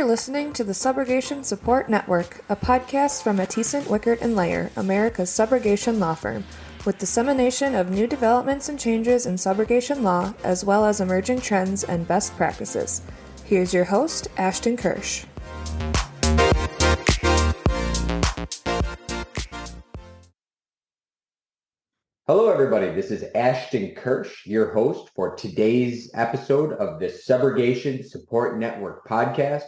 You're listening to the Subrogation Support Network, a podcast from Mathieson, Wickert & Layer, America's subrogation law firm, with dissemination of new developments and changes in subrogation law, as well as emerging trends and best practices. Here's your host, Ashton Kirsch. Hello, everybody. This is Ashton Kirsch, your host for today's episode of the Subrogation Support Network podcast.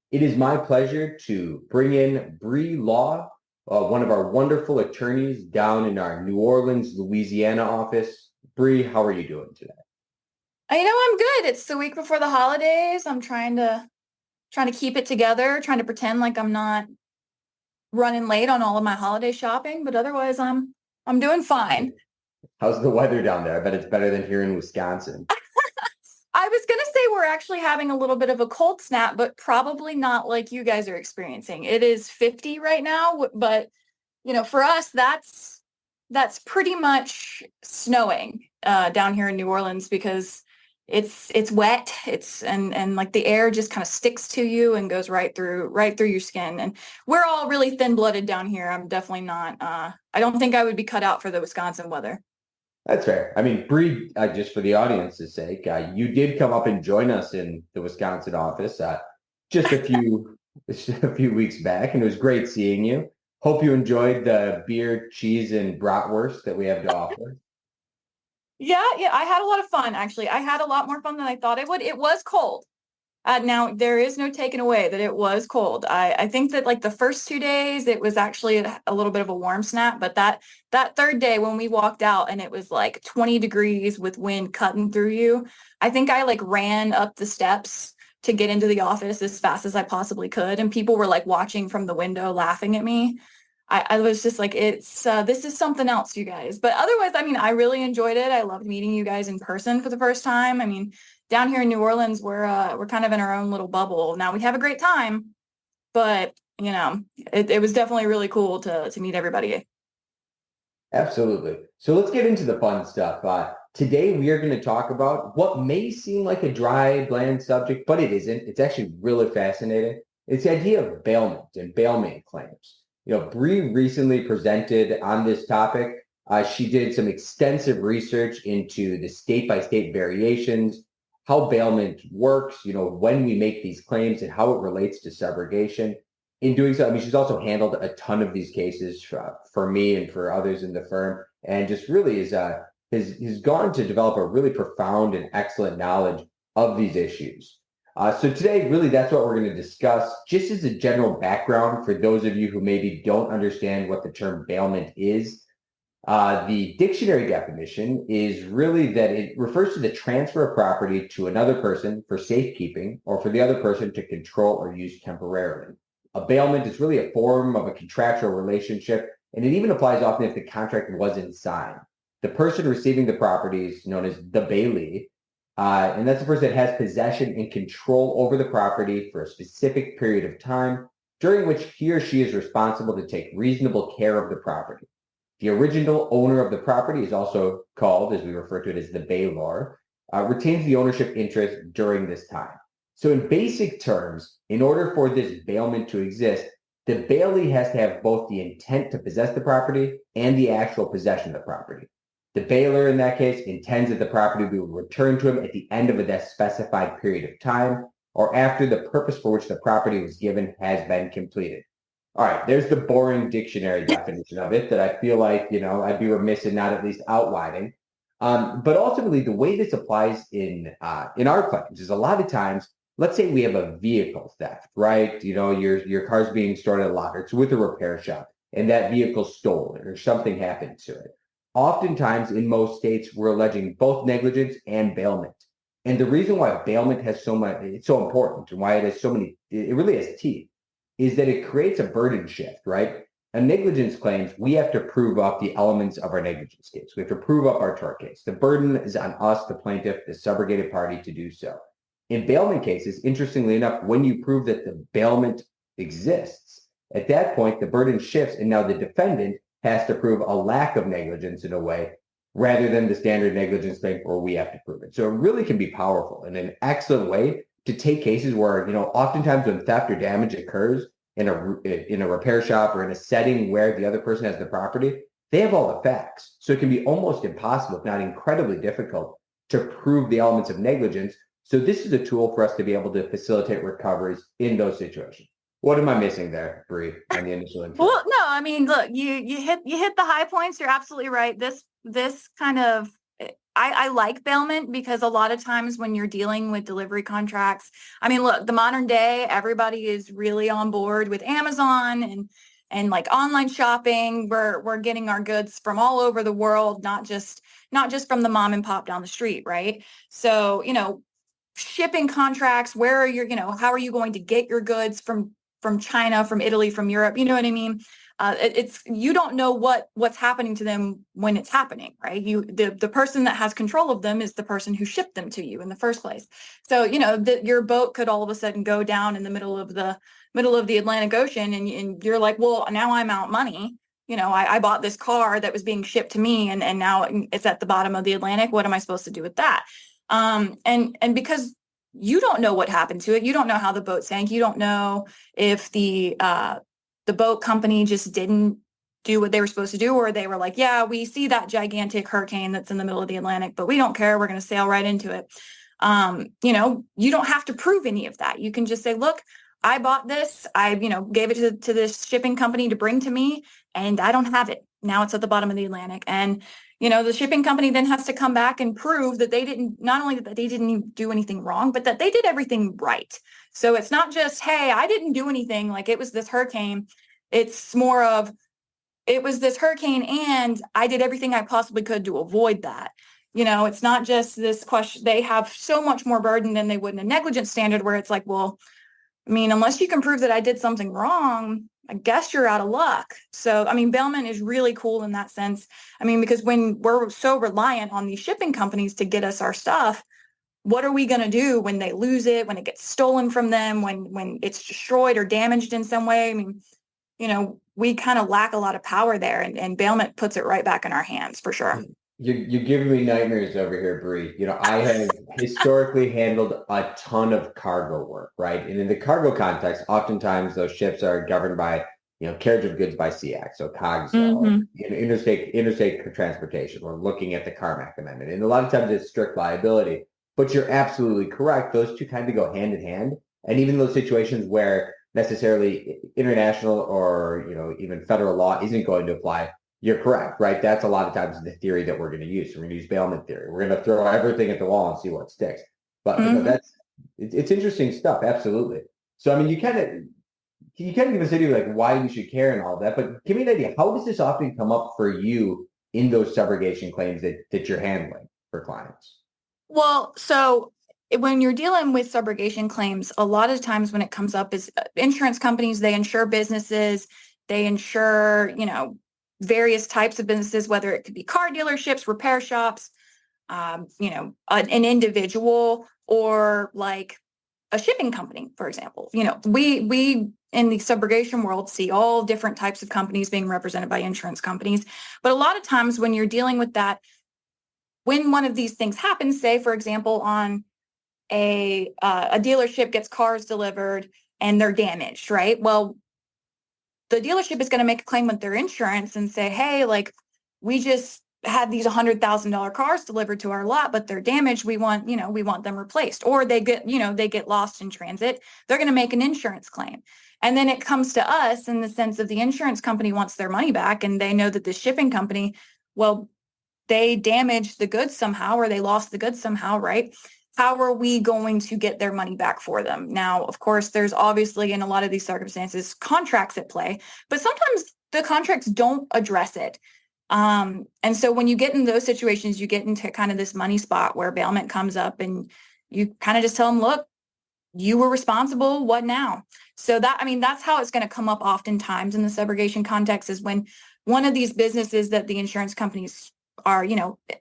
It is my pleasure to bring in Bree Law, one of our wonderful attorneys down in our New Orleans, Louisiana office. Bree, how are you doing today? I'm good. It's the week before the holidays. I'm trying to keep it together, trying to pretend like I'm not running late on all of my holiday shopping, but otherwise I'm doing fine. How's the weather down there? I bet it's better than here in Wisconsin. I was going to say we're actually having a little bit of a cold snap, but probably not like you guys are experiencing. It is 50 right now, but for us, that's pretty much snowing down here in New Orleans because it's wet. And like the air just kind of sticks to you and goes right through your skin. And we're all really thin-blooded down here. I'm definitely not. I don't think I would be cut out for the Wisconsin weather. That's fair. I mean, Bree, just for the audience's sake, you did come up and join us in the Wisconsin office just a few weeks back, and it was great seeing you. Hope you enjoyed the beer, cheese, and bratwurst that we have to offer. Yeah, I had a lot of fun, actually. I had a lot more fun than I thought I would. It was cold. Now, there is no taking away that it was cold. I think that like the first 2 days, it was actually a little bit of a warm snap. But that third day when we walked out and it was like 20 degrees with wind cutting through you, I think I like ran up the steps to get into the office as fast as I possibly could. And people were like watching from the window laughing at me. I was just like, this is something else, you guys. But otherwise, I mean, I really enjoyed it. I loved meeting you guys in person for the first time. I mean, down here in New Orleans, we're kind of in our own little bubble. Now we have a great time, but it was definitely really cool to meet everybody. Absolutely. So let's get into the fun stuff. Today we are going to talk about what may seem like a dry, bland subject, but it isn't. It's actually really fascinating. It's the idea of bailment and bailment claims. Bree recently presented on this topic. She did some extensive research into the state-by-state variations, how bailment works, when we make these claims and how it relates to subrogation. In doing so, I mean, she's also handled a ton of these cases for me and for others in the firm, and just really has gone to develop a really profound and excellent knowledge of these issues. So today, really, that's what we're going to discuss, just as a general background for those of you who maybe don't understand what the term bailment is. The dictionary definition is really that it refers to the transfer of property to another person for safekeeping or for the other person to control or use temporarily. A bailment is really a form of a contractual relationship, and it even applies often if the contract wasn't signed. The person receiving the property is known as the bailee, and that's the person that has possession and control over the property for a specific period of time, during which he or she is responsible to take reasonable care of the property. The original owner of the property is also called, as we refer to it, as the bailor, retains the ownership interest during this time. So in basic terms, in order for this bailment to exist, the bailee has to have both the intent to possess the property and the actual possession of the property. The bailor, in that case, intends that the property be returned to him at the end of that specified period of time or after the purpose for which the property was given has been completed. All right, there's the boring dictionary definition of it that I feel like, I'd be remiss in not at least outlining. But ultimately, the way this applies in our claims is a lot of times, let's say we have a vehicle theft, right? Your car's being stored at a lot, or it's with a repair shop, and that vehicle's stolen or something happened to it. Oftentimes, in most states, we're alleging both negligence and bailment. And the reason why bailment has it's so important and why it has it really has teeth, is that it creates a burden shift, right? In negligence claims, we have to prove up the elements of our negligence case. We have to prove up our tort case. The burden is on us, the plaintiff, the subrogated party, to do so. In bailment cases, interestingly enough, when you prove that the bailment exists, at that point, the burden shifts, and now the defendant has to prove a lack of negligence in a way, rather than the standard negligence claim where we have to prove it. So it really can be powerful and an excellent way to take cases where, oftentimes when theft or damage occurs in a repair shop or in a setting where the other person has the property, they have all the facts. So it can be almost impossible, if not incredibly difficult, to prove the elements of negligence. So this is a tool for us to be able to facilitate recoveries in those situations. What am I missing there, Bree, on the initial intro? Well, no, I mean, look, you hit the high points. You're absolutely right. This kind of I like bailment because a lot of times when you're dealing with delivery contracts, I mean, look, the modern day, everybody is really on board with Amazon and like online shopping. We're getting our goods from all over the world, not just from the mom and pop down the street, right? So, shipping contracts, where are your, how are you going to get your goods from China, from Italy, from Europe? You know what I mean? It's you don't know what's happening to them when it's happening, right? The person that has control of them is the person who shipped them to you in the first place. So your boat could all of a sudden go down in the middle of the Atlantic Ocean, and you're like, well, now I'm out money. I bought this car that was being shipped to me, and now it's at the bottom of the Atlantic. What am I supposed to do with that? And because you don't know what happened to it, you don't know how the boat sank. You don't know if the boat company just didn't do what they were supposed to do, or they were like, yeah, we see that gigantic hurricane that's in the middle of the Atlantic, but we don't care. We're going to sail right into it. You don't have to prove any of that. You can just say, look, I bought this. I, gave it to this shipping company to bring to me, and I don't have it. Now it's at the bottom of the Atlantic. And, the shipping company then has to come back and prove that not only that they didn't do anything wrong, but that they did everything right. So it's not just, hey, I didn't do anything, like it was this hurricane. It's more of, it was this hurricane and I did everything I possibly could to avoid that. It's not just this question. They have so much more burden than they would in a negligence standard, where it's like, well, I mean, unless you can prove that I did something wrong, I guess you're out of luck. So, I mean, bailment is really cool in that sense. I mean, because when we're so reliant on these shipping companies to get us our stuff, what are we going to do when they lose it, when it gets stolen from them, when it's destroyed or damaged in some way? I mean, we kind of lack a lot of power there, and bailment puts it right back in our hands for sure. You're giving me nightmares over here, Bree. I have historically handled a ton of cargo work, right? And in the cargo context, oftentimes those ships are governed by, carriage of goods by sea act, so COGS, interstate transportation. We're looking at the Carmack Amendment, and a lot of times it's strict liability. But you're absolutely correct; those two kind of go hand in hand. And even those situations where necessarily international or even federal law isn't going to apply, you're correct, right? That's a lot of times the theory that we're going to use. So we're going to use bailment theory. We're going to throw everything at the wall and see what sticks. But it's interesting stuff. Absolutely. So, I mean, you kind of give us an idea like why we should care and all that, but give me an idea. How does this often come up for you in those subrogation claims that you're handling for clients? Well, so when you're dealing with subrogation claims, a lot of times when it comes up is insurance companies, they insure businesses, they insure, various types of businesses, whether it could be car dealerships, repair shops, an individual, or like a shipping company, for example. We in the subrogation world see all different types of companies being represented by insurance companies. But a lot of times when you're dealing with that, when one of these things happens, say, for example, on a dealership gets cars delivered and they're damaged, right? Well, the dealership is going to make a claim with their insurance and say, hey, like, we just had these $100,000 cars delivered to our lot, but they're damaged. We want them replaced. Or they get lost in transit. They're going to make an insurance claim. And then it comes to us in the sense of the insurance company wants their money back, and they know that the shipping company, well, they damaged the goods somehow, or they lost the goods somehow, right? How are we going to get their money back for them? Now, of course, there's obviously in a lot of these circumstances contracts at play, but sometimes the contracts don't address it. And so when you get in those situations, you get into kind of this money spot where bailment comes up, and you kind of just tell them, look, you were responsible. What now? So that's how it's going to come up oftentimes in the subrogation context, is when one of these businesses that the insurance companies are,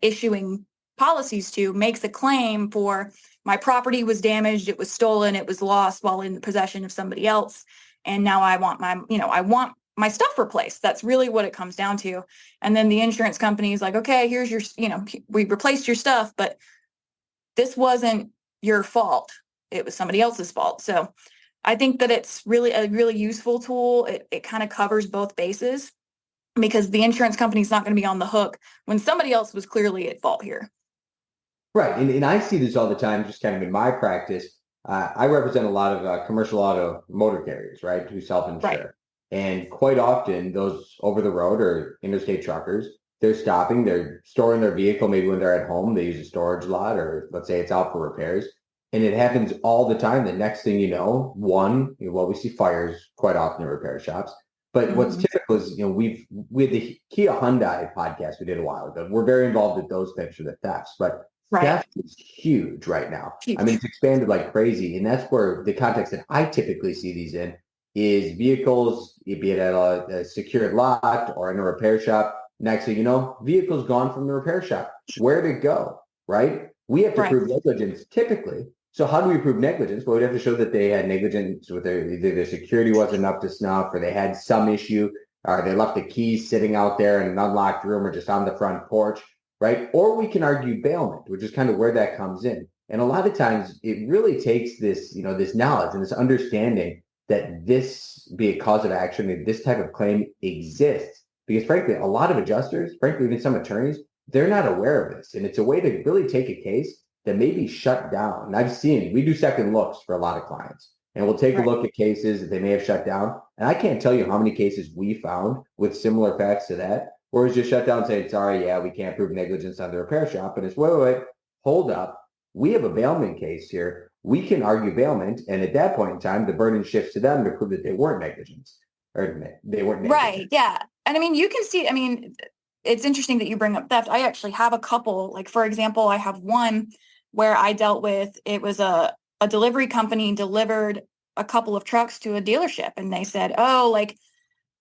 issuing policies to makes a claim for, my property was damaged, it was stolen, it was lost while in the possession of somebody else, and now I want my stuff replaced. That's really what it comes down to. And then the insurance company is like, okay, here's your, we replaced your stuff, but this wasn't your fault. it was somebody else's fault. So I think that it's really a really useful tool. It kind of covers both bases because the insurance company's not going to be on the hook when somebody else was clearly at fault here. Right. And I see this all the time, just kind of in my practice. I represent a lot of commercial auto motor carriers, right, who self-insure. Right. And quite often those over the road or interstate truckers, they're stopping, they're storing their vehicle. Maybe when they're at home, they use a storage lot, or let's say it's out for repairs. And it happens all the time. The next thing you know, we see fires quite often in repair shops. But what's typical is, we had the Kia Hyundai podcast we did a while ago. We're very involved with those types of the thefts, but theft is huge right now. Huge. I mean, it's expanded like crazy. And that's where the context that I typically see these in is vehicles, be it at a secured lot or in a repair shop. Next thing you know, vehicles gone from the repair shop. Where'd it go, right? We have to prove negligence typically. So how do we prove negligence? Well, we'd have to show that they had negligence with either their security wasn't up to snuff, or they had some issue, or they left the keys sitting out there in an unlocked room or just on the front porch, right? Or we can argue bailment, which is kind of where that comes in. And a lot of times it really takes this, this knowledge and this understanding that this be a cause of action, that this type of claim exists. Because frankly, a lot of adjusters, frankly, even some attorneys, they're not aware of this. And it's a way to really take a case that may be shut down. And we do second looks for a lot of clients. And we'll take a look at cases that they may have shut down. And I can't tell you how many cases we found with similar facts to that, where it's just shut down and saying, sorry, we can't prove negligence on the repair shop. And it's, wait, hold up. We have a bailment case here. We can argue bailment. And at that point in time, the burden shifts to them to prove that they weren't negligent. Or they weren't negligent. Right, yeah. And I mean, you can see, it's interesting that you bring up theft. I actually have a couple. Like, for example, I have one where I dealt with, it was a delivery company delivered a couple of trucks to a dealership. And they said,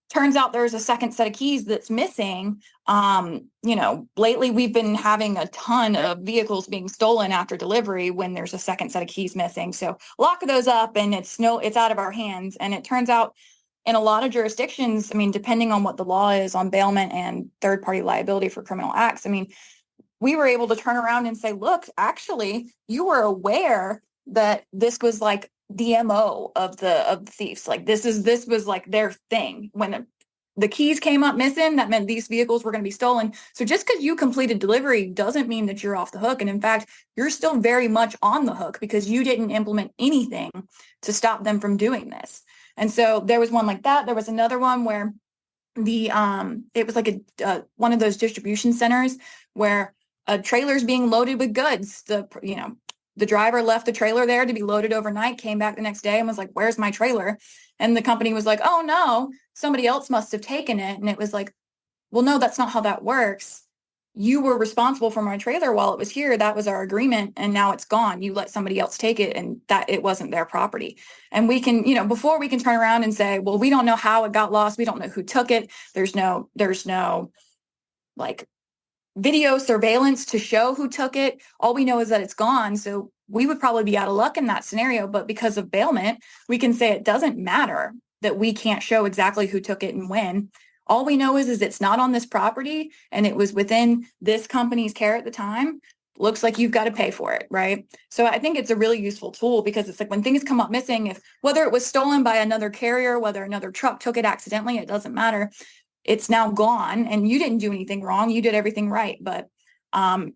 turns out there's a second set of keys that's missing. Lately we've been having a ton of vehicles being stolen after delivery when there's a second set of keys missing. So lock those up and it's out of our hands. And it turns out in a lot of jurisdictions, depending on what the law is on bailment and third-party liability for criminal acts, we were able to turn around and say, look, actually, you were aware that this was like the MO of the thieves. Like this was like their thing. When the keys came up missing, that meant these vehicles were going to be stolen. So just because you completed delivery doesn't mean that you're off the hook. And in fact, you're still very much on the hook because you didn't implement anything to stop them from doing this. And so there was one like that. There was another one where it was like one of those distribution centers where a trailer's being loaded with goods. The driver left the trailer there to be loaded overnight, came back the next day and was like, where's my trailer? And the company was like, oh no, somebody else must have taken it. And it was like, well, no, that's not how that works. You were responsible for my trailer while it was here. That was our agreement. And now it's gone. You let somebody else take it and that it wasn't their property. And we can, before we can turn around and say, well, we don't know how it got lost. We don't know who took it. There's no like video surveillance to show who took it. All we know is that it's gone. So we would probably be out of luck in that scenario. But because of bailment, we can say it doesn't matter that we can't show exactly who took it and when. All we know is it's not on this property and it was within this company's care at the time. Looks like you've got to pay for it, right? So I think it's a really useful tool because it's like when things come up missing, whether it was stolen by another carrier, whether another truck took it accidentally, it doesn't matter. It's now gone and you didn't do anything wrong. You did everything right. But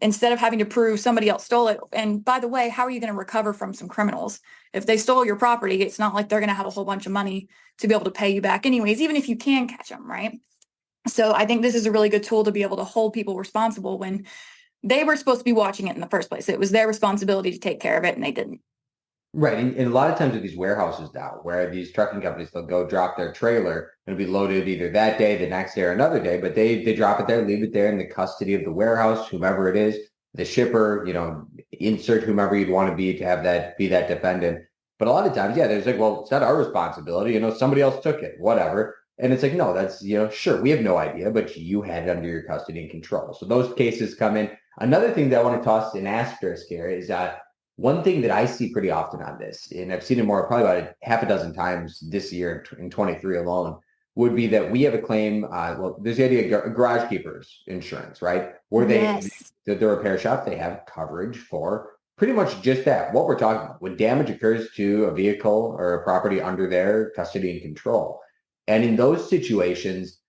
instead of having to prove somebody else stole it, and by the way, how are you going to recover from some criminals? If they stole your property, it's not like they're going to have a whole bunch of money to be able to pay you back anyways, even if you can catch them, right? So I think this is a really good tool to be able to hold people responsible when they were supposed to be watching it in the first place. It was their responsibility to take care of it and they didn't. Right. And a lot of times with these warehouses now, where these trucking companies, they'll go drop their trailer and be loaded either that day, the next day, or another day, but they drop it there, leave it there in the custody of the warehouse, whomever it is, the shipper, insert whomever you'd want to be to have that be that defendant. But a lot of times, there's like, well, it's not our responsibility, somebody else took it, whatever. And it's like, no, that's, sure, we have no idea, but you had it under your custody and control. So those cases come in. Another thing that I want to toss an asterisk here is one thing that I see pretty often on this, and I've seen it more, probably about half a dozen times this year in 23 alone, would be that we have a claim. There's the idea of garage keepers insurance, right? Where the repair shop, they have coverage for pretty much just that, what we're talking about. When damage occurs to a vehicle or a property under their custody and control. And in those situations,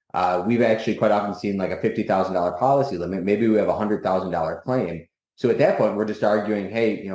we've actually quite often seen like a $50,000 policy limit. Maybe we have a $100,000 claim. So at that point, we're just arguing, hey,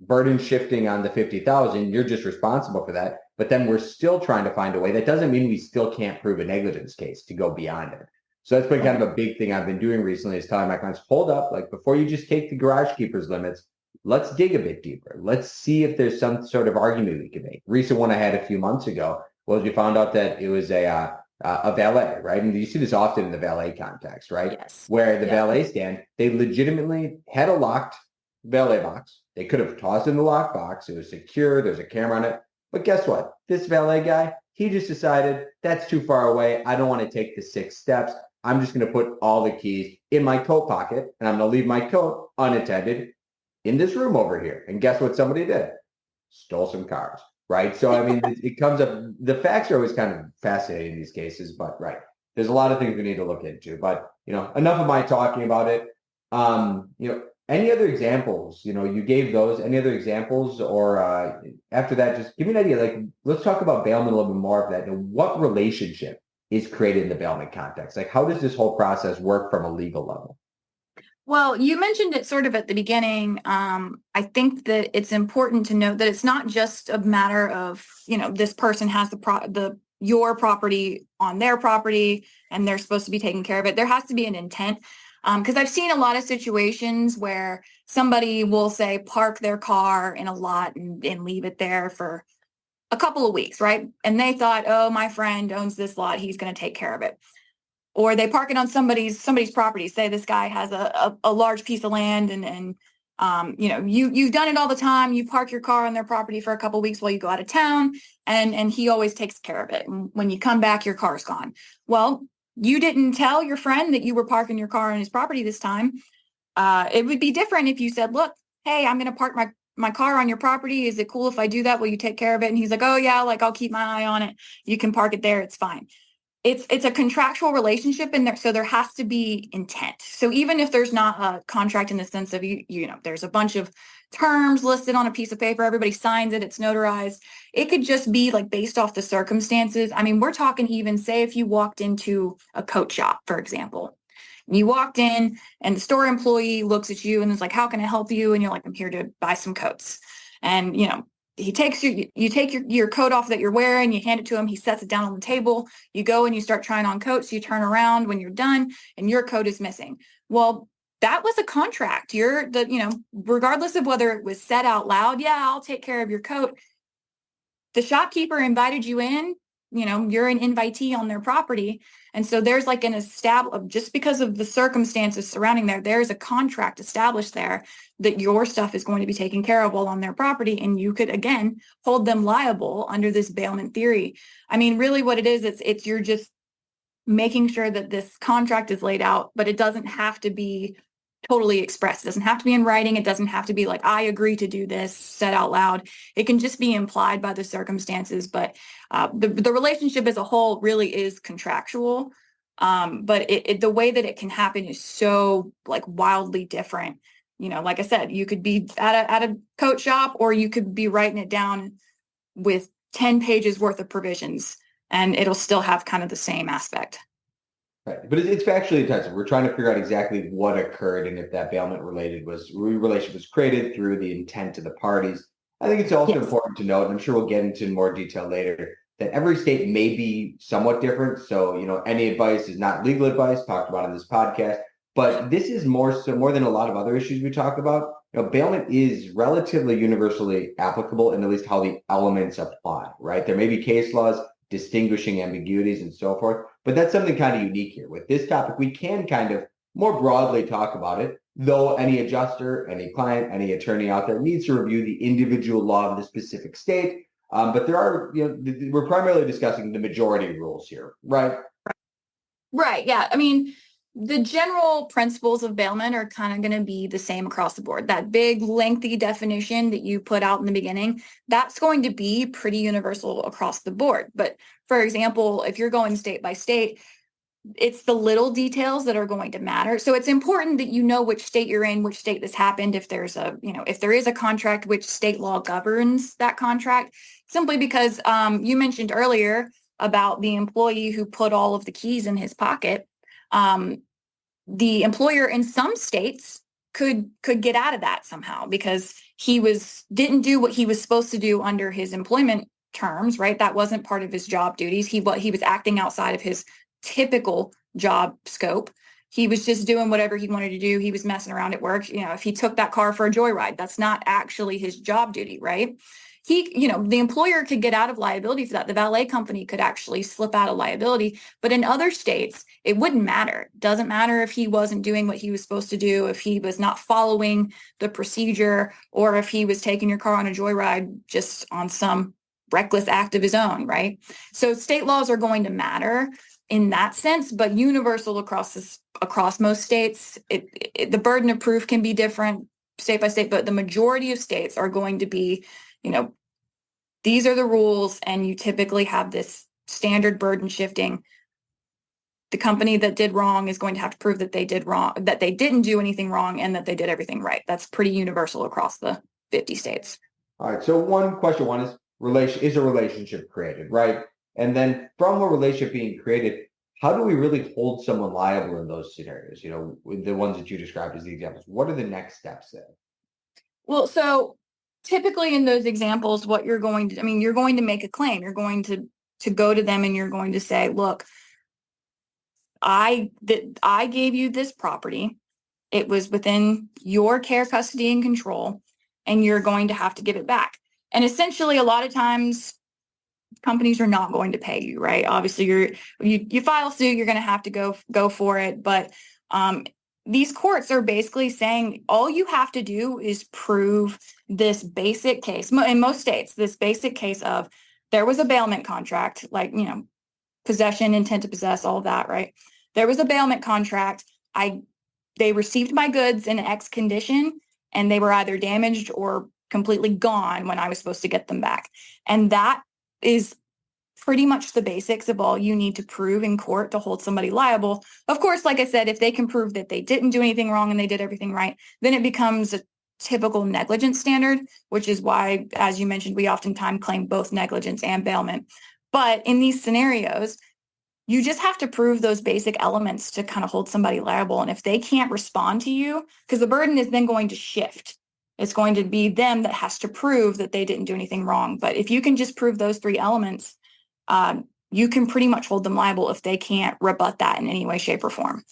burden shifting on the 50,000, you're just responsible for that. But then we're still trying to find a way. That doesn't mean we still can't prove a negligence case to go beyond it. So that's been kind of a big thing I've been doing recently is telling my clients, hold up, like before you just take the garage keeper's limits, let's dig a bit deeper. Let's see if there's some sort of argument we can make. Recent one I had a few months ago was we found out that it was a valet, right? And you see this often in the valet context, right? Yes. Where the valet stand, they legitimately had a locked valet box. They could have tossed in the locked box. It was secure. There's a camera on it. But guess what? This valet guy, he just decided that's too far away. I don't want to take the 6 steps. I'm just going to put all the keys in my coat pocket, and I'm going to leave my coat unattended in this room over here. And guess what somebody did? Stole some cars, right? So, I mean, it comes up, the facts are always kind of fascinating in these cases, but right. There's a lot of things we need to look into, but, enough of my talking about it. Any other examples, you gave those, any other examples, or after that, just give me an idea, like, let's talk about bailment a little bit more of that. And what relationship is created in the bailment context? Like, how does this whole process work from a legal level? Well, you mentioned it sort of at the beginning. I think that it's important to note that it's not just a matter of, this person has your property on their property and they're supposed to be taking care of it. There has to be an intent. Because I've seen a lot of situations where somebody will say park their car in a lot and leave it there for a couple of weeks, right? And they thought, oh, my friend owns this lot, he's going to take care of it. Or they park it on somebody's property. Say this guy has a large piece of land and you've done it all the time. You park your car on their property for a couple of weeks while you go out of town, and he always takes care of it. And when you come back, your car's gone. Well, you didn't tell your friend that you were parking your car on his property this time. It would be different if you said, look, hey, I'm going to park my car on your property. Is it cool if I do that? Will you take care of it? And he's like, oh yeah, like I'll keep my eye on it. You can park it there. It's fine. It's a contractual relationship in there. So there has to be intent. So even if there's not a contract in the sense of, there's a bunch of terms listed on a piece of paper, everybody signs it, it's notarized. It could just be like based off the circumstances. I mean, we're talking even say if you walked into a coat shop, for example, you walked in and the store employee looks at you and is like, how can I help you? And you're like, I'm here to buy some coats. And, he takes you take your coat off that you're wearing, you hand it to him, he sets it down on the table, you go and you start trying on coats, you turn around when you're done and your coat is missing. Well, that was a contract. Regardless of whether it was said out loud, yeah, I'll take care of your coat. The shopkeeper invited you in, you're an invitee on their property. And so there's like just because of the circumstances surrounding there's a contract established there that your stuff is going to be taken care of while on their property. And you could, again, hold them liable under this bailment theory. I mean, really what it is, it's you're just making sure that this contract is laid out, but it doesn't have to be totally expressed. It doesn't have to be in writing. It doesn't have to be like, I agree to do this, said out loud. It can just be implied by the circumstances. But the relationship as a whole really is contractual. But the way that it can happen is so like wildly different. Like I said, you could be at a coat shop, or you could be writing it down with 10 pages worth of provisions, and it'll still have kind of the same aspect. Right. But it's factually intensive. We're trying to figure out exactly what occurred and if that bailment relationship was created through the intent of the parties. I think it's also important to note, and I'm sure we'll get into more detail later, that every state may be somewhat different. So, any advice is not legal advice talked about in this podcast, but this is more than a lot of other issues we talk about. Bailment is relatively universally applicable in at least how the elements apply, right? There may be case laws distinguishing ambiguities and so forth. But that's something kind of unique here. With this topic, we can kind of more broadly talk about it, though any adjuster, any client, any attorney out there needs to review the individual law of the specific state. But there are, we're primarily discussing the majority rules here, right? Right. Yeah. I mean, the general principles of bailment are kind of going to be the same across the board. That big, lengthy definition that you put out in the beginning, that's going to be pretty universal across the board. But for example, if you're going state by state, it's the little details that are going to matter. So it's important that you know which state you're in, which state this happened. If there's if there is a contract, which state law governs that contract, simply because you mentioned earlier about the employee who put all of the keys in his pocket. The employer in some states could get out of that somehow because he didn't do what he was supposed to do under his employment terms, right? That wasn't part of his job duties. He was acting outside of his typical job scope. He was just doing whatever he wanted to do. He was messing around at work. If he took that car for a joyride, that's not actually his job duty, right? The employer could get out of liability for that. The valet company could actually slip out of liability. But in other states, it wouldn't matter. It doesn't matter if he wasn't doing what he was supposed to do, if he was not following the procedure, or if he was taking your car on a joyride just on some reckless act of his own, right? So state laws are going to matter in that sense, but universal across most states. The burden of proof can be different state by state, but the majority of states are going to be, these are the rules, and you typically have this standard burden shifting. The company that did wrong is going to have to prove that they did wrong, that they didn't do anything wrong, and that they did everything right. That's pretty universal across the 50 states. All right. So one is a relationship created, right? And then from a relationship being created, how do we really hold someone liable in those scenarios? The ones that you described as the examples. What are the next steps there? Well, so typically in those examples, what you're going to make a claim. You're going to go to them and you're going to say, look, I gave you this property. It was within your care, custody, and control, and you're going to have to give it back. And essentially, a lot of times, companies are not going to pay you, right? Obviously, you file suit, you're going to have to go for it. But these courts are basically saying all you have to do is prove this basic case. In most states, this basic case of there was a bailment contract, like, possession, intent to possess, all of that, right? There was a bailment contract. They received my goods in X condition, and they were either damaged or completely gone when I was supposed to get them back. And that is pretty much the basics of all you need to prove in court to hold somebody liable. Of course, like I said, if they can prove that they didn't do anything wrong and they did everything right, then it becomes a typical negligence standard, which is why, as you mentioned, we oftentimes claim both negligence and bailment. But in these scenarios, you just have to prove those basic elements to kind of hold somebody liable. And if they can't respond to you, because the burden is then going to shift. It's going to be them that has to prove that they didn't do anything wrong. But if you can just prove those three elements, you can pretty much hold them liable if they can't rebut that in any way, shape, or form.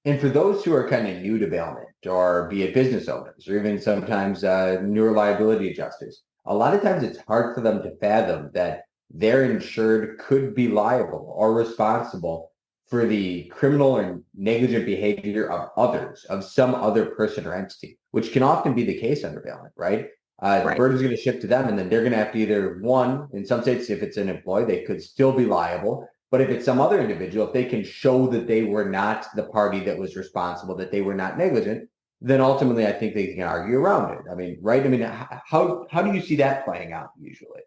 And for those who are kind of new to bailment, or be it business owners, or even sometimes newer liability adjusters, a lot of times it's hard for them to fathom that their insured could be liable or responsible for the criminal or negligent behavior of others, of some other person or entity, which can often be the case under bailment, right? The burden is going to shift to them, and then they're going to have to either, one, in some states, if it's an employee, they could still be liable. But if it's some other individual, if they can show that they were not the party that was responsible, that they were not negligent, then ultimately I think they can argue around it. I mean, right? I mean, how do you see that playing out usually?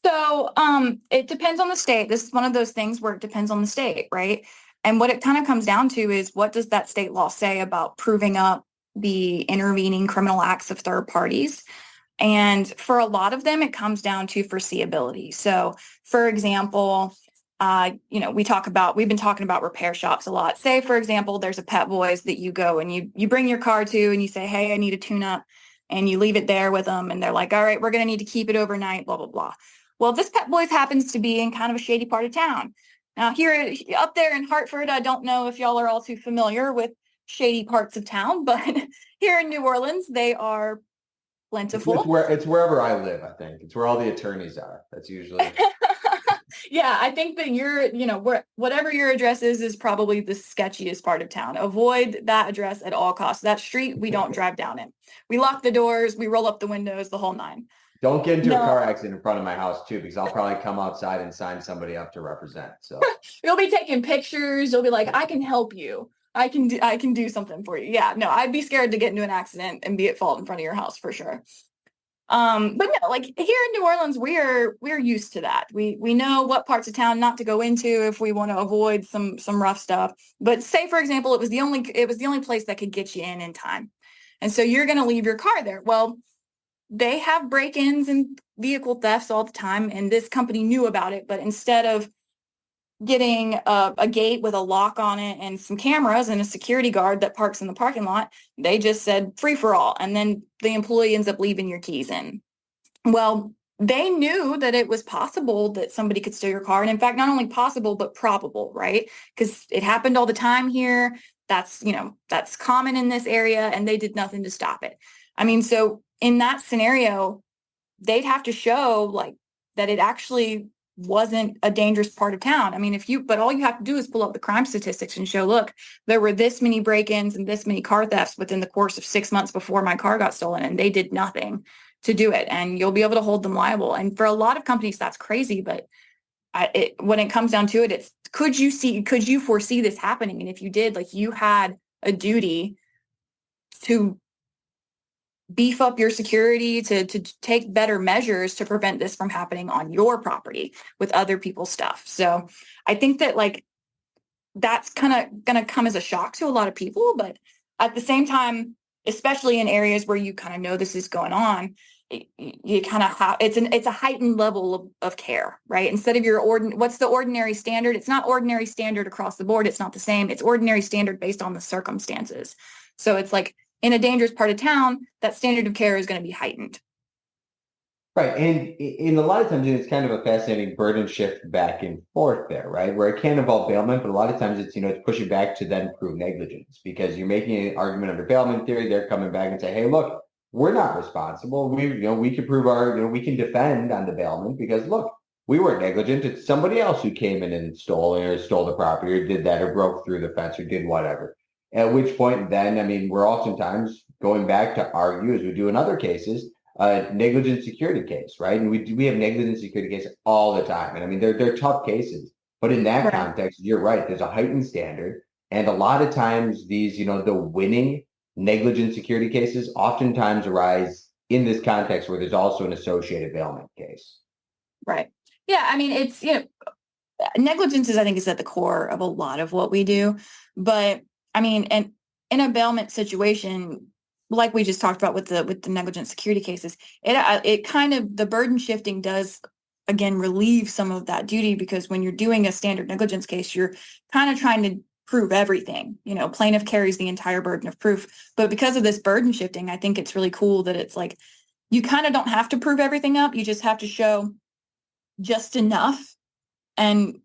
So it depends on the state. This is one of those things where it depends on the state, right? And what it kind of comes down to is, what does that state law say about proving up the intervening criminal acts of third parties? And for a lot of them, it comes down to foreseeability. So, for example, we've been talking about repair shops a lot. Say, for example, there's a Pet Boys that you go and you bring your car to, and you say, hey, I need a tune-up, and you leave it there with them, and they're like, all right, we're going to need to keep it overnight, blah, blah, blah. Well, this Pet Boys happens to be in kind of a shady part of town. Now, here up there in Hartford, I don't know if y'all are all too familiar with shady parts of town, but here in New Orleans, they are plentiful. It's wherever I live, I think. It's where all the attorneys are. That's usually... Yeah, I think that whatever your address is probably the sketchiest part of town. Avoid that address at all costs. That street, we don't drive down it. We lock the doors, we roll up the windows, the whole nine. Don't get into a car accident in front of my house too, because I'll probably come outside and sign somebody up to represent. So you'll be taking pictures. You'll be like, I can help you. I can do something for you. Yeah, no, I'd be scared to get into an accident and be at fault in front of your house for sure. But no, like here in New Orleans, we're used to that. We know what parts of town not to go into if we want to avoid some rough stuff. But say, for example, it was the only place that could get you in time. And so you're going to leave your car there. Well, they have break-ins and vehicle thefts all the time, and this company knew about it. But instead of getting a gate with a lock on it and some cameras and a security guard that parks in the parking lot, they just said free for all. And then the employee ends up leaving your keys in. Well, they knew that it was possible that somebody could steal your car. And in fact, not only possible, but probable, right? Because it happened all the time here. That's common in this area, and they did nothing to stop it. I mean, so in that scenario, they'd have to show like that it actually wasn't a dangerous part of town. I mean, but all you have to do is pull up the crime statistics and show, look, there were this many break-ins and this many car thefts within the course of 6 months before my car got stolen, and they did nothing to do it. And you'll be able to hold them liable. And for a lot of companies, that's crazy. But when it comes down to it, it's could you foresee this happening? And if you did, like you had a duty to beef up your security, to take better measures to prevent this from happening on your property with other people's stuff. So I think that like that's kind of going to come as a shock to a lot of people. But at the same time, especially in areas where you kind of know this is going on, you kind of have it's a heightened level of care, right? Instead of what's the ordinary standard? It's not ordinary standard across the board. It's not the same. It's ordinary standard based on the circumstances. So it's like in a dangerous part of town, that standard of care is going to be heightened. Right. And in a lot of times, it's kind of a fascinating burden shift back and forth there, right? Where it can involve bailment, but a lot of times it's pushing back to then prove negligence because you're making an argument under bailment theory. They're coming back and say, hey, look, we're not responsible. We can prove we can defend on the bailment because look, we weren't negligent. It's somebody else who came in and stole the property or did that or broke through the fence or did whatever. At which point then, I mean, we're oftentimes going back to argue as we do in other cases, negligent security case, right? And we have negligent security cases all the time. And I mean, they're tough cases, but in that context, you're right. There's a heightened standard. And a lot of times these, the winning negligent security cases oftentimes arise in this context where there's also an associated bailment case. Right. Yeah. I mean, it's, negligence I think is at the core of a lot of what we do. But I mean, and in a bailment situation, like we just talked about with the negligent security cases, it kind of, the burden shifting does again relieve some of that duty, because when you're doing a standard negligence case, you're kind of trying to prove everything. Plaintiff carries the entire burden of proof. But because of this burden shifting, I think it's really cool that it's like you kind of don't have to prove everything up. You just have to show just enough. And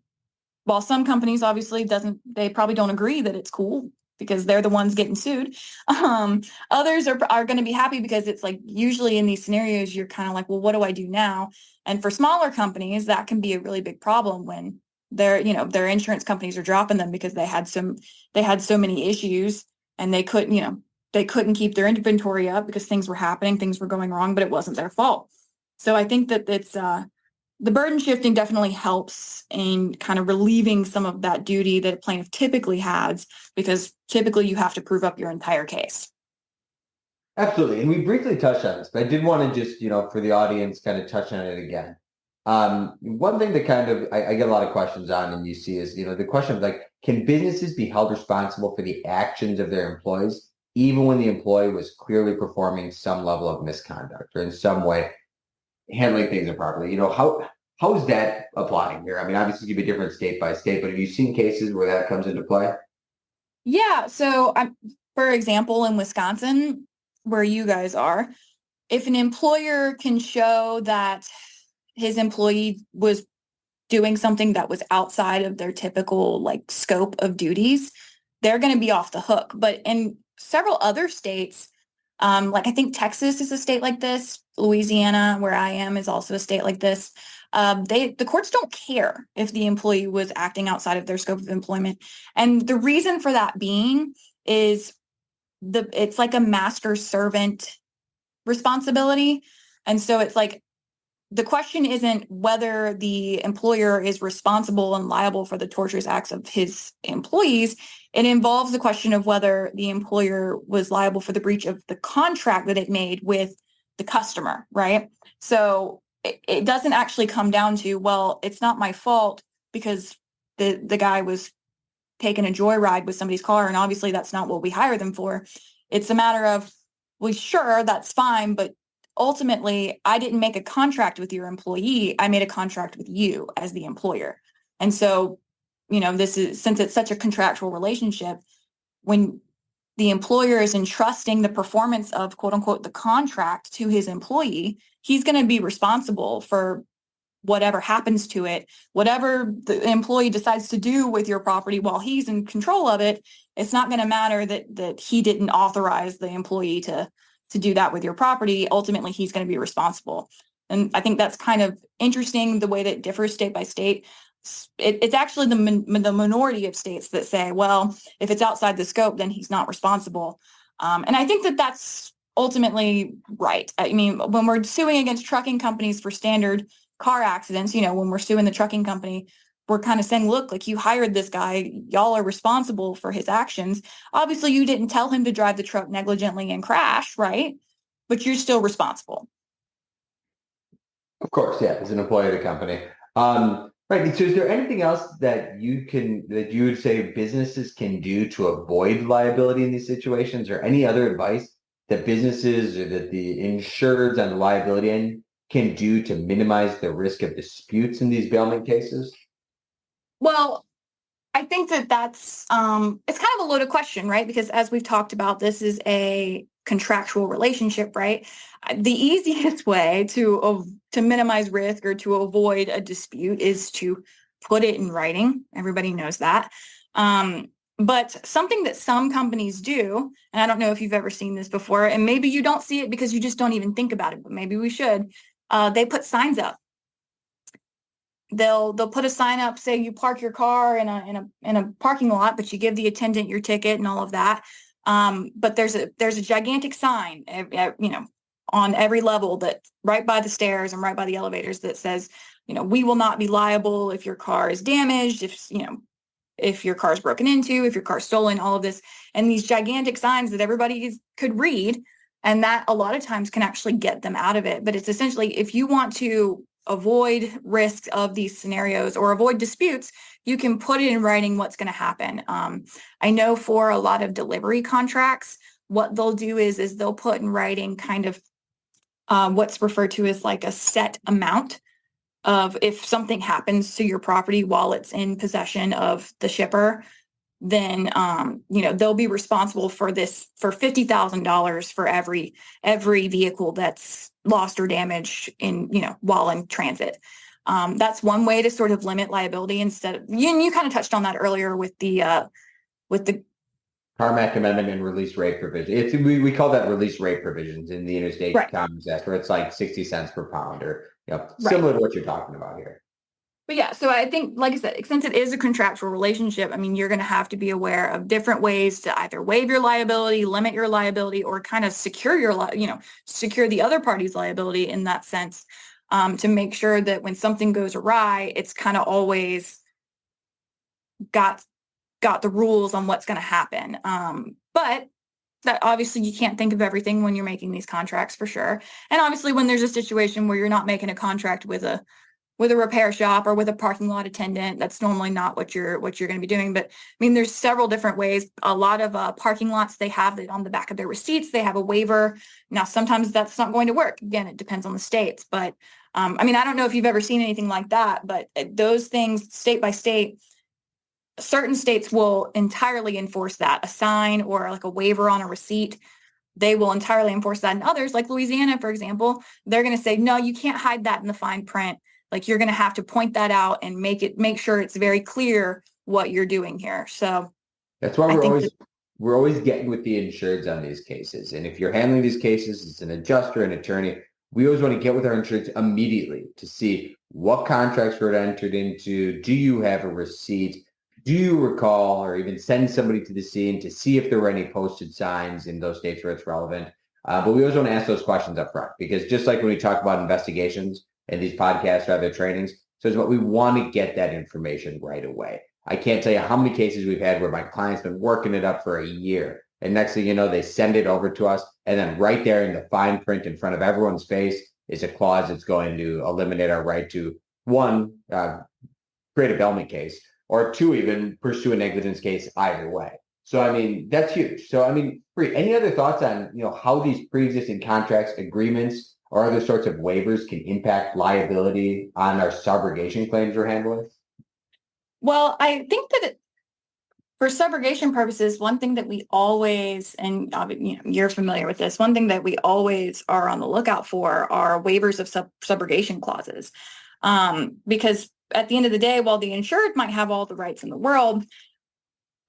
while some companies obviously they probably don't agree that it's cool because they're the ones getting sued. Others are going to be happy because it's like usually in these scenarios, you're kind of like, well, what do I do now? And for smaller companies, that can be a really big problem when their insurance companies are dropping them because they had so many issues and they couldn't keep their inventory up because things were happening, things were going wrong, but it wasn't their fault. So I think that it's the burden shifting definitely helps in kind of relieving some of that duty that a plaintiff typically has, because typically you have to prove up your entire case. Absolutely. And we briefly touched on this, but I did want to just, for the audience kind of touch on it again. One thing that kind of I get a lot of questions on and you see is, the question of like, can businesses be held responsible for the actions of their employees, even when the employee was clearly performing some level of misconduct or in some way handling things improperly? How is that applying here? I mean, obviously it could be different state by state, but have you seen cases where that comes into play? Yeah. So for example, in Wisconsin, where you guys are, if an employer can show that his employee was doing something that was outside of their typical like scope of duties, they're going to be off the hook. But in several other states, like I think Texas is a state like this. Louisiana, where I am, is also a state like this. The courts don't care if the employee was acting outside of their scope of employment. And the reason for that being is it's like a master servant responsibility. And so it's like, the question isn't whether the employer is responsible and liable for the torturous acts of his employees. It involves the question of whether the employer was liable for the breach of the contract that it made with the customer, right? So it doesn't actually come down to, well, it's not my fault because the guy was taking a joyride with somebody's car, and obviously that's not what we hire them for. It's a matter of, well, sure, that's fine, but ultimately I didn't make a contract with your employee. I made a contract with you as the employer. And so, this is, since it's such a contractual relationship, when the employer is entrusting the performance of, quote unquote, the contract to his employee, he's going to be responsible for whatever happens to it, whatever the employee decides to do with your property while he's in control of it. It's not going to matter that he didn't authorize the employee to do that with your property. Ultimately, he's going to be responsible. And I think that's kind of interesting, the way that it differs state by state. It's actually the minority of states that say, well, if it's outside the scope, then he's not responsible. And I think that that's ultimately right. I mean, when we're suing against trucking companies for standard car accidents, when we're suing the trucking company, we're kind of saying, look, like, you hired this guy, y'all are responsible for his actions. Obviously, you didn't tell him to drive the truck negligently and crash, right? But you're still responsible. Of course, yeah, as an employee of the company. Right. So is there anything else that you would say businesses can do to avoid liability in these situations, or any other advice that businesses or that the insureds on the liability end can do to minimize the risk of disputes in these bailment cases? Well, I think that that's it's kind of a loaded question, right? Because as we've talked about, this is a contractual relationship, right? The easiest way to minimize risk or to avoid a dispute is to put it in writing. Everybody knows that. But something that some companies do, and I don't know if you've ever seen this before, and maybe you don't see it because you just don't even think about it, but maybe we should. They put signs up. They'll put a sign up, say you park your car in a parking lot, but you give the attendant your ticket and all of that. But there's a gigantic sign, on every level, that right by the stairs and right by the elevators, that says, we will not be liable if your car is damaged, if your car is broken into, if your car is stolen, all of this. And these gigantic signs that everybody could read, and that a lot of times can actually get them out of it. But it's essentially, if you want to avoid risks of these scenarios or avoid disputes, you can put it in writing what's going to happen. I know for a lot of delivery contracts, what they'll do is they'll put in writing kind of what's referred to as like a set amount of, if something happens to your property while it's in possession of the shipper, then they'll be responsible for $50,000 for every vehicle that's lost or damaged while in transit. That's one way to sort of limit liability. Instead of, you kind of touched on that earlier with the Carmack Amendment and release rate provision. We call that release rate provisions in the Interstate Commerce Act, where it's like 60 cents per pound, or similar to what you're talking about here. But yeah, so I think, like I said, since it is a contractual relationship, I mean, you're going to have to be aware of different ways to either waive your liability, limit your liability, or kind of secure secure the other party's liability in that sense, to make sure that when something goes awry, it's kind of always got the rules on what's going to happen. But that obviously you can't think of everything when you're making these contracts, for sure. And obviously when there's a situation where you're not making a contract with a repair shop or with a parking lot attendant, that's normally not what you're going to be doing. But I mean, there's several different ways. A lot of parking lots, they have it on the back of their receipts. They have a waiver. Now, sometimes that's not going to work. Again, it depends on the states. But I mean, I don't know if you've ever seen anything like that, but those things, state by state, certain states will entirely enforce that. A sign or like a waiver on a receipt, they will entirely enforce that. And others, like Louisiana, for example, they're going to say, no, you can't hide that in the fine print. Like, you're going to have to point that out and make sure it's very clear what you're doing here. So that's why we're always getting with the insureds on these cases. And if you're handling these cases as an adjuster, an attorney, we always want to get with our insureds immediately to see what contracts were entered into. Do you have a receipt? Do you recall, or even send somebody to the scene to see if there were any posted signs in those states where it's relevant? But we always want to ask those questions up front, because just like when we talk about investigations and these podcasts or other trainings, so it's what we want to get that information right away. I can't tell you how many cases we've had where my client's been working it up for a year, And next thing you know, they send it over to us. And then right there in the fine print in front of everyone's face is a clause that's going to eliminate our right to, one, create a bailment case, or two, even pursue a negligence case either way. So, I mean, that's huge. So, I mean, Bree, any other thoughts on, how these pre-existing contracts, agreements, or other sorts of waivers can impact liability on our subrogation claims we're handling? Well, I think that for subrogation purposes, one thing that we always, and you're familiar with this, one thing that we always are on the lookout for are waivers of subrogation clauses. Because at the end of the day, while the insured might have all the rights in the world,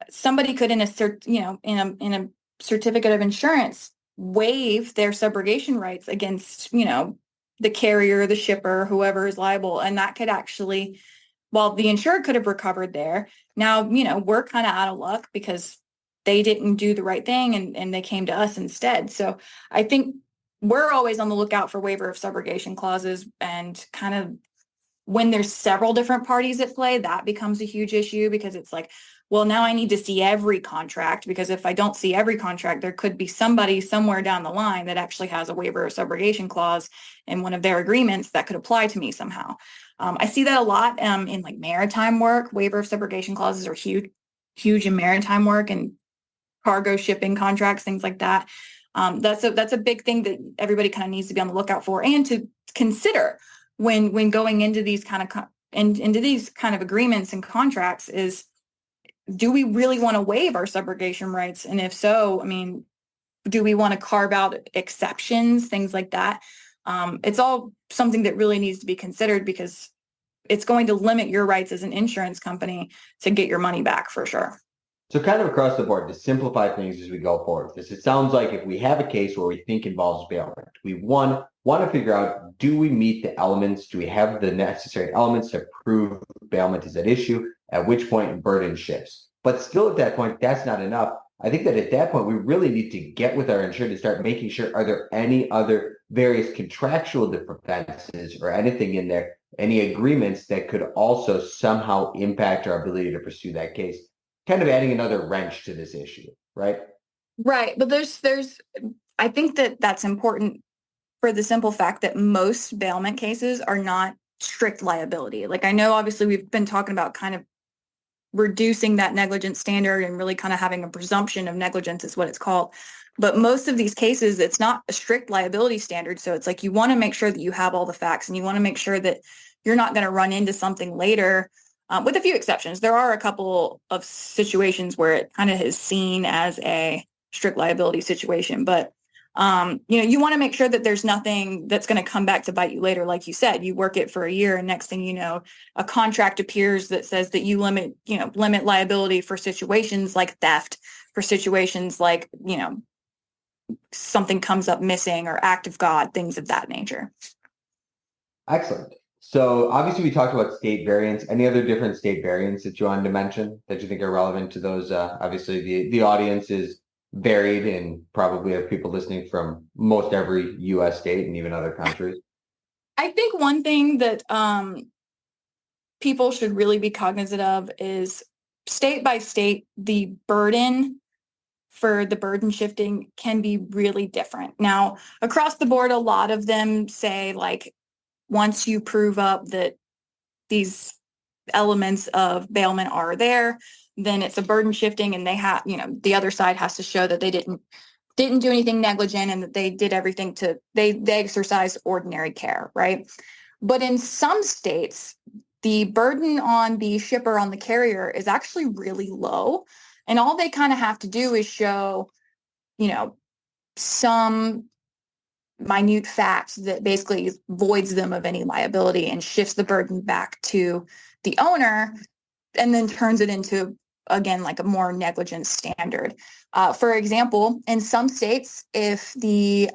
somebody could in a certificate of insurance waive their subrogation rights against, the carrier, the shipper, whoever is liable. And that could actually, while the insured could have recovered there, now, we're kind of out of luck because they didn't do the right thing and they came to us instead. So I think we're always on the lookout for waiver of subrogation clauses, and kind of when there's several different parties at play, that becomes a huge issue, because it's like, well, now I need to see every contract, because if I don't see every contract, there could be somebody somewhere down the line that actually has a waiver of subrogation clause in one of their agreements that could apply to me somehow. I see that a lot in like maritime work. Waiver of subrogation clauses are huge in maritime work and cargo shipping contracts, things like that. That's a big thing that everybody kind of needs to be on the lookout for and to consider when going into these kind of agreements and contracts is, do we really want to waive our subrogation rights? And if so, I mean, do we want to carve out exceptions, things like that? It's all something that really needs to be considered, because it's going to limit your rights as an insurance company to get your money back for sure. So kind of across the board, to simplify things as we go forward with this, it sounds like if we have a case where we think involves bailment, we want to figure out, do we meet the elements? Do we have the necessary elements to prove bailment is at issue? At which point burden shifts. But still at that point, that's not enough. I think that at that point, we really need to get with our insured to start making sure, are there any other various contractual defenses or anything in there, any agreements that could also somehow impact our ability to pursue that case? Kind of adding another wrench to this issue, right? Right. But I think that that's important for the simple fact that most bailment cases are not strict liability. Like, I know obviously we've been talking about kind of reducing that negligence standard and really kind of having a presumption of negligence is what it's called. But most of these cases, it's not a strict liability standard. So it's like, you want to make sure that you have all the facts, and you want to make sure that you're not going to run into something later. With a few exceptions, there are a couple of situations where it kind of is seen as a strict liability situation, but you want to make sure that there's nothing that's going to come back to bite you later. Like you said, you work it for a year, and next thing you know, a contract appears that says that you limit liability for situations like theft, for situations like, something comes up missing, or act of God, things of that nature. Excellent. So obviously we talked about state variants. Any other different state variants that you wanted to mention that you think are relevant to those? Obviously the audience is varied and probably have people listening from most every U.S. state and even other countries. I think one thing that people should really be cognizant of is, state by state, the burden for the burden shifting can be really different. Now, across the board, a lot of them say, like, once you prove up that these elements of bailment are there, then it's a burden shifting, and they have, the other side has to show that they didn't do anything negligent, and that they did everything they exercised ordinary care, right? But in some states, the burden on the shipper, on the carrier, is actually really low. And all they kind of have to do is show, some minute fact that basically voids them of any liability and shifts the burden back to the owner, and then turns it into, again, like a more negligent standard. For example, in some states, if the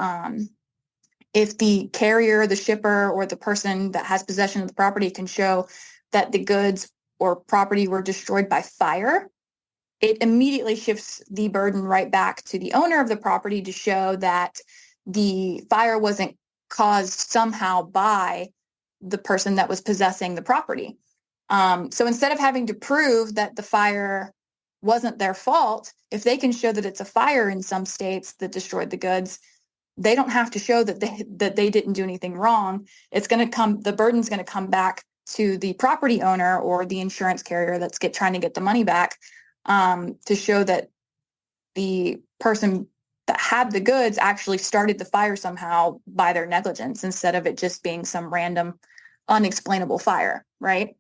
carrier, the shipper, or the person that has possession of the property can show that the goods or property were destroyed by fire, it immediately shifts the burden right back to the owner of the property to show that the fire wasn't caused somehow by the person that was possessing the property. So instead of having to prove that the fire wasn't their fault, if they can show that it's a fire in some states that destroyed the goods, they don't have to show that they didn't do anything wrong. The burden's going to come back to the property owner or the insurance carrier that's trying to get the money back, to show that the person that had the goods actually started the fire somehow by their negligence, instead of it just being some random unexplainable fire, right?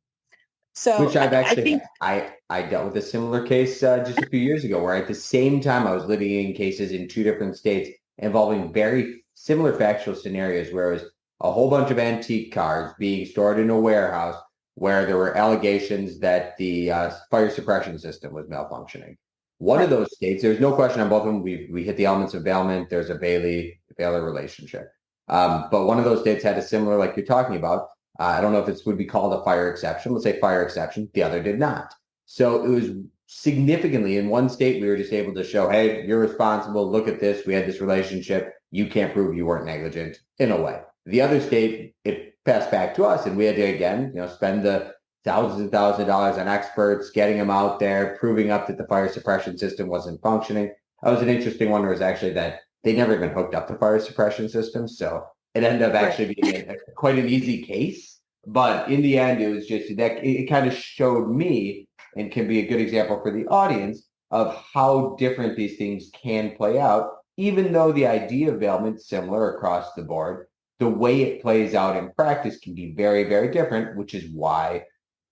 So Which I've actually, I dealt with a similar case just a few years ago, where at the same time I was litigating cases in two different states involving very similar factual scenarios, where it was a whole bunch of antique cars being stored in a warehouse where there were allegations that the fire suppression system was malfunctioning. One of those states, there's no question on both of them, we hit the elements of bailment. There's a Bailey-Baylor relationship. But one of those states had a similar, like you're talking about. I don't know if it would be called a fire exception. Let's say fire exception. The other did not. So it was significantly, in one state, we were just able to show, hey, you're responsible. Look at this. We had this relationship. You can't prove you weren't negligent, in a way. The other state, it passed back to us, and we had to, again, spend the thousands and thousands of dollars on experts, getting them out there, proving up that the fire suppression system wasn't functioning. That was an interesting one. Where it was actually that they never even hooked up the fire suppression system. So it ended up actually being quite an easy case. But in the end, it was just that it kind of showed me, and can be a good example for the audience, of how different these things can play out. Even though the idea of bailment is similar across the board, the way it plays out in practice can be very, very different, which is why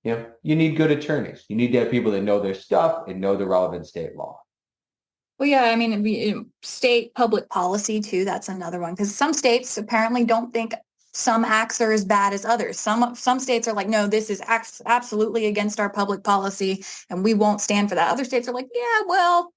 you need good attorneys. You need to have people that know their stuff and know the relevant state law. Well, yeah, I mean, state public policy too. That's another one, because some states apparently don't think some acts are as bad as others. Some states are like, no, this is absolutely against our public policy, and we won't stand for that. Other states are like, yeah, well,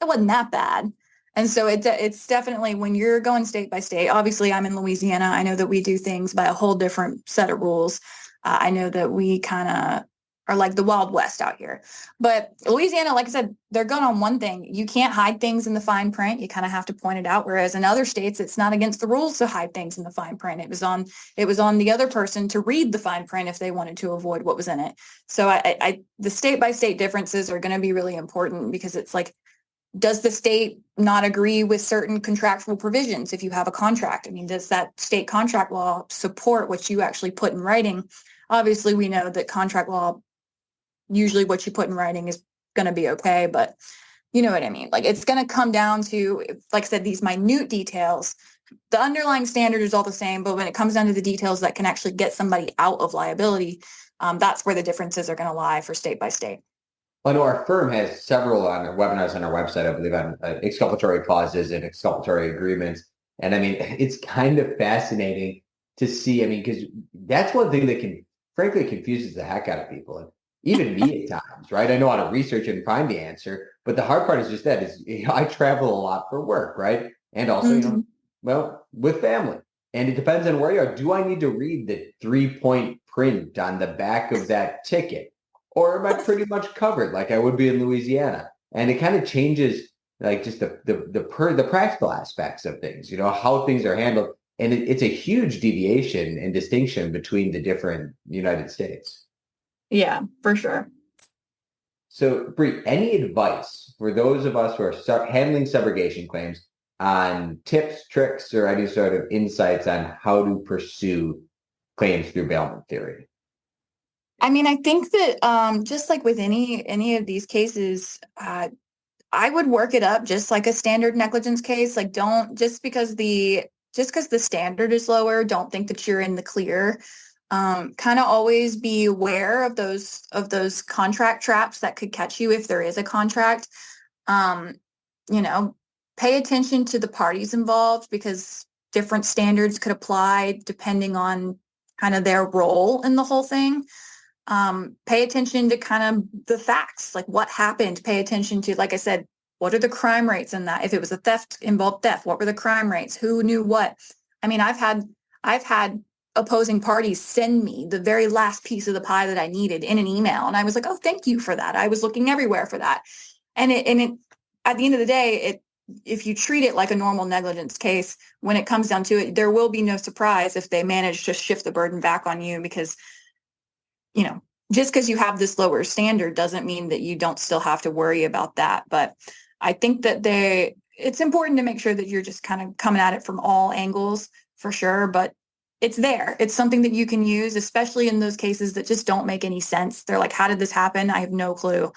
it wasn't that bad. And so it's definitely, when you're going state by state. Obviously, I'm in Louisiana. I know that we do things by a whole different set of rules. I know that we kind of are like the Wild West out here. But Louisiana, like I said, they're good on one thing. You can't hide things in the fine print. You kind of have to point it out. Whereas in other states, it's not against the rules to hide things in the fine print. It was on the other person to read the fine print if they wanted to avoid what was in it. So the state by state differences are going to be really important, because it's like, does the state not agree with certain contractual provisions if you have a contract? I mean, does that state contract law support what you actually put in writing? Obviously, we know that contract law, usually what you put in writing is going to be okay, but you know what I mean? Like, it's going to come down to, like I said, these minute details. The underlying standard is all the same, but when it comes down to the details that can actually get somebody out of liability, that's where the differences are going to lie for state by state. I know our firm has several on our webinars on our website, I believe, on exculpatory clauses and exculpatory agreements. And I mean, it's kind of fascinating to see. I mean, because that's one thing that frankly confuses the heck out of people. And even me at times, right? I know how to research and find the answer, but the hard part is just that I travel a lot for work, right? And also, with family. And it depends on where you are. Do I need to read the 3-point print on the back of that ticket? Or am I pretty much covered like I would be in Louisiana? And it kind of changes, like, just the practical aspects of things, how things are handled. And it's a huge deviation and distinction between the different United States. Yeah, for sure. So, Bree, any advice for those of us who are handling subrogation claims on tips, tricks, or any sort of insights on how to pursue claims through bailment theory? I mean, I think that just like with any of these cases, I would work it up just like a standard negligence case. Like, don't just because the standard is lower, don't think that you're in the clear. Kind of always be aware of those contract traps that could catch you if there is a contract. Pay attention to the parties involved, because different standards could apply depending on kind of their role in the whole thing. Pay attention to kind of the facts, like what happened. Pay attention to, like I said, what are the crime rates in that? If it was involved theft, what were the crime rates? Who knew what? I mean, I've had opposing parties send me the very last piece of the pie that I needed in an email. And I was like, oh, thank you for that. I was looking everywhere for that. And it at the end of the day, if you treat it like a normal negligence case, when it comes down to it, there will be no surprise if they manage to shift the burden back on you, because just because you have this lower standard doesn't mean that you don't still have to worry about that. But I think that it's important to make sure that you're just kind of coming at it from all angles for sure. But it's there. It's something that you can use, especially in those cases that just don't make any sense. They're like, how did this happen? I have no clue.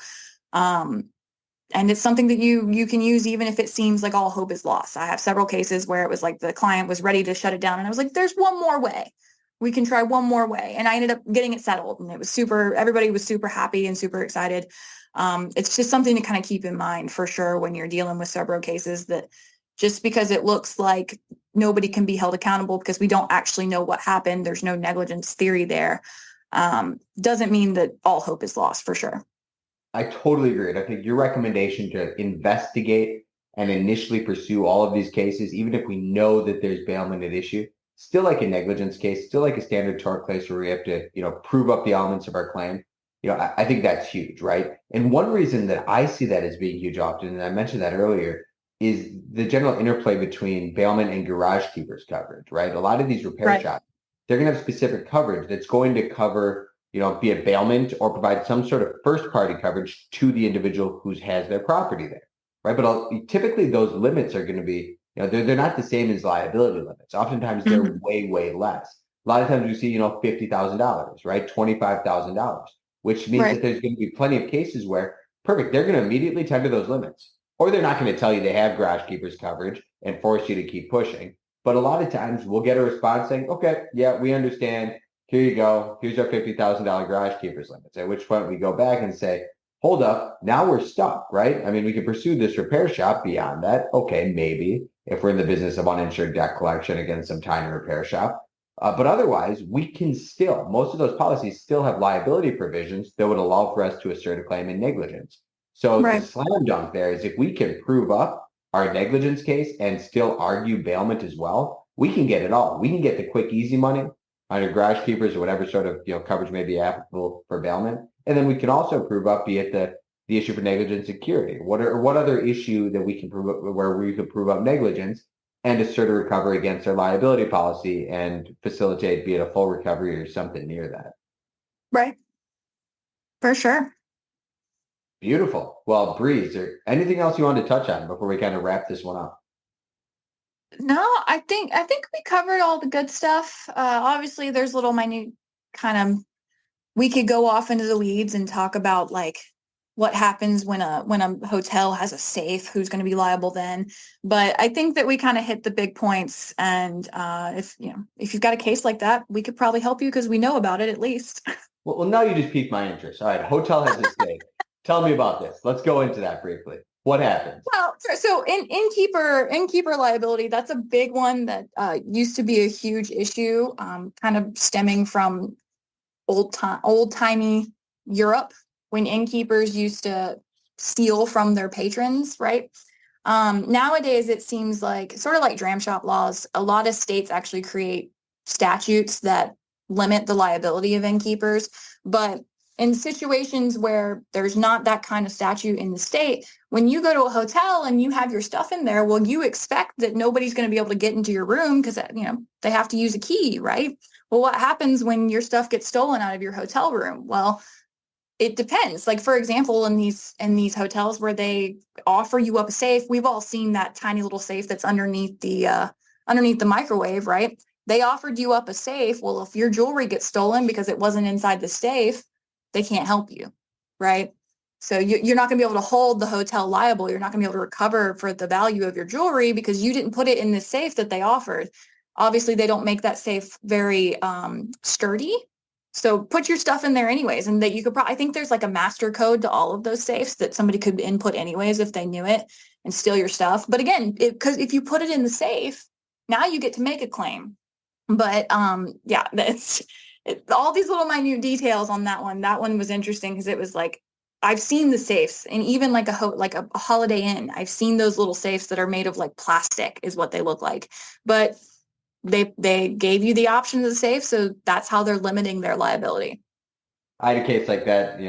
And it's something that you can use even if it seems like all hope is lost. I have several cases where it was like the client was ready to shut it down and I was like, there's one more way. We can try one more way. And I ended up getting it settled and it was everybody was super happy and super excited. It's just something to kind of keep in mind for sure when you're dealing with subro cases, that just because it looks like nobody can be held accountable because we don't actually know what happened, there's no negligence theory there, doesn't mean that all hope is lost for sure. I totally agree. And I think your recommendation to investigate and initially pursue all of these cases, even if we know that there's bailment at issue, still like a negligence case, still like a standard tort case where we have to, prove up the elements of our claim. I think that's huge, right? And one reason that I see that as being huge often, and I mentioned that earlier, is the general interplay between bailment and garage keepers coverage, right? A lot of these repair shops, they're going to have specific coverage that's going to cover, be it bailment or provide some sort of first party coverage to the individual who has their property there, right? But typically those limits are going to be, they're not the same as liability limits. Oftentimes they're way, way less. A lot of times we see, $50,000, right? $25,000, which means that there's going to be plenty of cases where, perfect, they're going to immediately tender those limits. Or they're not going to tell you they have garage keepers coverage and force you to keep pushing. But a lot of times we'll get a response saying, okay, yeah, we understand. Here you go. Here's our $50,000 garage keepers limits. At which point we go back and say, hold up, now we're stuck, right? I mean, we can pursue this repair shop beyond that. Okay, maybe if we're in the business of uninsured debt collection against some tiny repair shop. But otherwise, we can still, most of those policies still have liability provisions that would allow for us to assert a claim in negligence. So the slam dunk there is if we can prove up our negligence case and still argue bailment as well, we can get it all. We can get the quick, easy money under garage keepers or whatever sort of coverage may be applicable for bailment. And then we can also prove up, be it the issue for negligent security. What other issue that we can prove up, where we could prove up negligence and assert a recovery against our liability policy and facilitate, be it a full recovery or something near that. Right. For sure. Beautiful. Well, Bree, is there anything else you want to touch on before we kind of wrap this one up? No, I think we covered all the good stuff. Obviously, there's little minute kind of, we could go off into the weeds and talk about like what happens when a hotel has a safe, who's going to be liable then. But I think that we kind of hit the big points. And if you've got a case like that, we could probably help you because we know about it at least. Well, now you just piqued my interest. All right, hotel has a safe. Tell me about this. Let's go into that briefly. What happens? Well, so innkeeper liability, that's a big one that used to be a huge issue, kind of stemming from old-timey Europe when innkeepers used to steal from their patrons, right? Nowadays, it seems like, sort of like dram shop laws, a lot of states actually create statutes that limit the liability of innkeepers, but in situations where there's not that kind of statute in the state, when you go to a hotel and you have your stuff in there, well, you expect that nobody's going to be able to get into your room because, they have to use a key, right? Well, what happens when your stuff gets stolen out of your hotel room? Well, it depends. Like, for example, in these hotels where they offer you up a safe, we've all seen that tiny little safe that's underneath the microwave, right? They offered you up a safe. Well, if your jewelry gets stolen because it wasn't inside the safe, they can't help you, right? So you're not going to be able to hold the hotel liable. You're not going to be able to recover for the value of your jewelry because you didn't put it in the safe that they offered. Obviously, they don't make that safe very sturdy. So put your stuff in there anyways. And that you could I think there's like a master code to all of those safes that somebody could input anyways if they knew it and steal your stuff. But again, because if you put it in the safe, now you get to make a claim. But that's all these little minute details on that one. That one was interesting because it was like, I've seen the safes, and even like a Holiday Inn, I've seen those little safes that are made of like plastic is what they look like. But they gave you the option of the safe, so that's how they're limiting their liability. I had a case like that,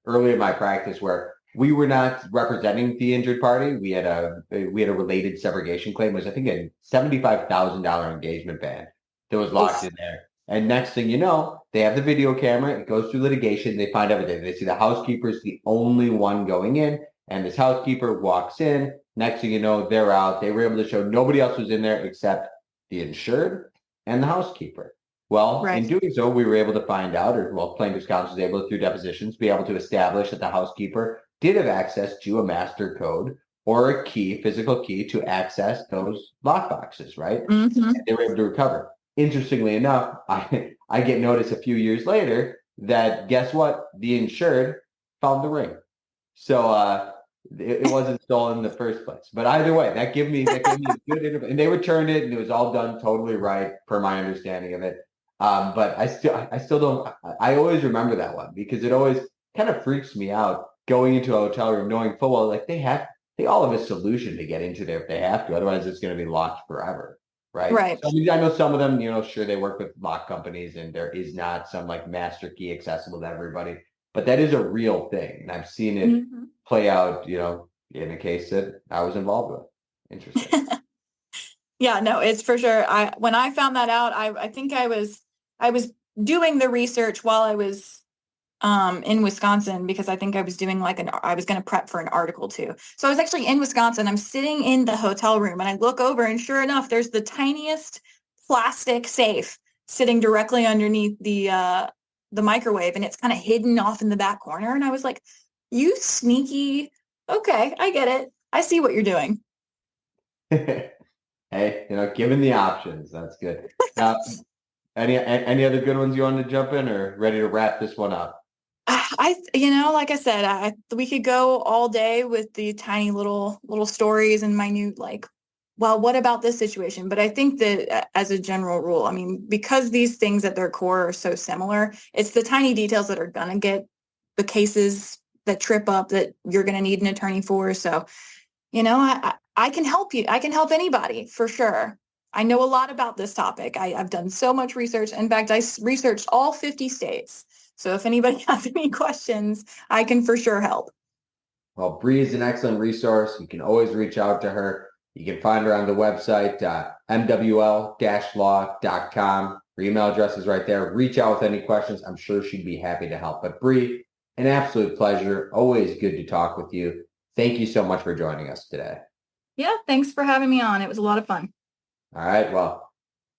early in my practice where we were not representing the injured party. We had a related subrogation claim. It was, I think, a $75,000 engagement band that was locked in there. And next thing you know, they have the video camera. It goes through litigation. They find everything. They see the housekeeper is the only one going in. And this housekeeper walks in. Next thing you know, they're out. They were able to show nobody else was in there except the insured and the housekeeper. Well, Right. in doing so, we were able to find out, or well, plaintiff's counsel was able, through depositions, be able to establish that the housekeeper did have access to a master code or a key, physical key, to access those lockboxes, right? Mm-hmm. And they were able to recover. Interestingly enough, I get notice a few years later that guess what? The insured found the ring. So it wasn't stolen in the first place. But either way, that gave me a good interview. And they returned it, and it was all done totally right, per my understanding of it. But I still don't. I always remember that one because it always kind of freaks me out going into a hotel room knowing full well like they all have a solution to get into there if they have to. Otherwise, it's going to be locked forever. Right. Right. So, I mean, I know some of them, sure, they work with lock companies and there is not some like master key accessible to everybody, but that is a real thing. And I've seen it play out, in a case that I was involved with. Interesting. Yeah, no, it's for sure. When I found that out, I think I was doing the research while I was in Wisconsin because I think I was doing I was going to prep for an article too. So I was actually in Wisconsin. I'm sitting in the hotel room and I look over and sure enough, there's the tiniest plastic safe sitting directly underneath the microwave and it's kind of hidden off in the back corner. And I was like, you sneaky. Okay, I get it. I see what you're doing. Hey, given the options, that's good. Any other good ones you want to jump in or ready to wrap this one up? Like I said, we could go all day with the tiny little stories and minute, well, what about this situation? But I think that as a general rule, I mean, because these things at their core are so similar, it's the tiny details that are going to get the cases that trip up that you're going to need an attorney for. So, I can help you. I can help anybody for sure. I know a lot about this topic. I've done so much research. In fact, I researched all 50 states. So if anybody has any questions, I can for sure help. Well, Bree is an excellent resource. You can always reach out to her. You can find her on the website, mwl-law.com. Her email address is right there. Reach out with any questions. I'm sure she'd be happy to help. But Bree, an absolute pleasure. Always good to talk with you. Thank you so much for joining us today. Yeah, thanks for having me on. It was a lot of fun. All right. Well,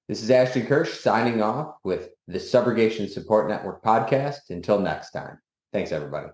this is Ashton Kirsch signing off with the Subrogation Support Network podcast. Until next time. Thanks, everybody.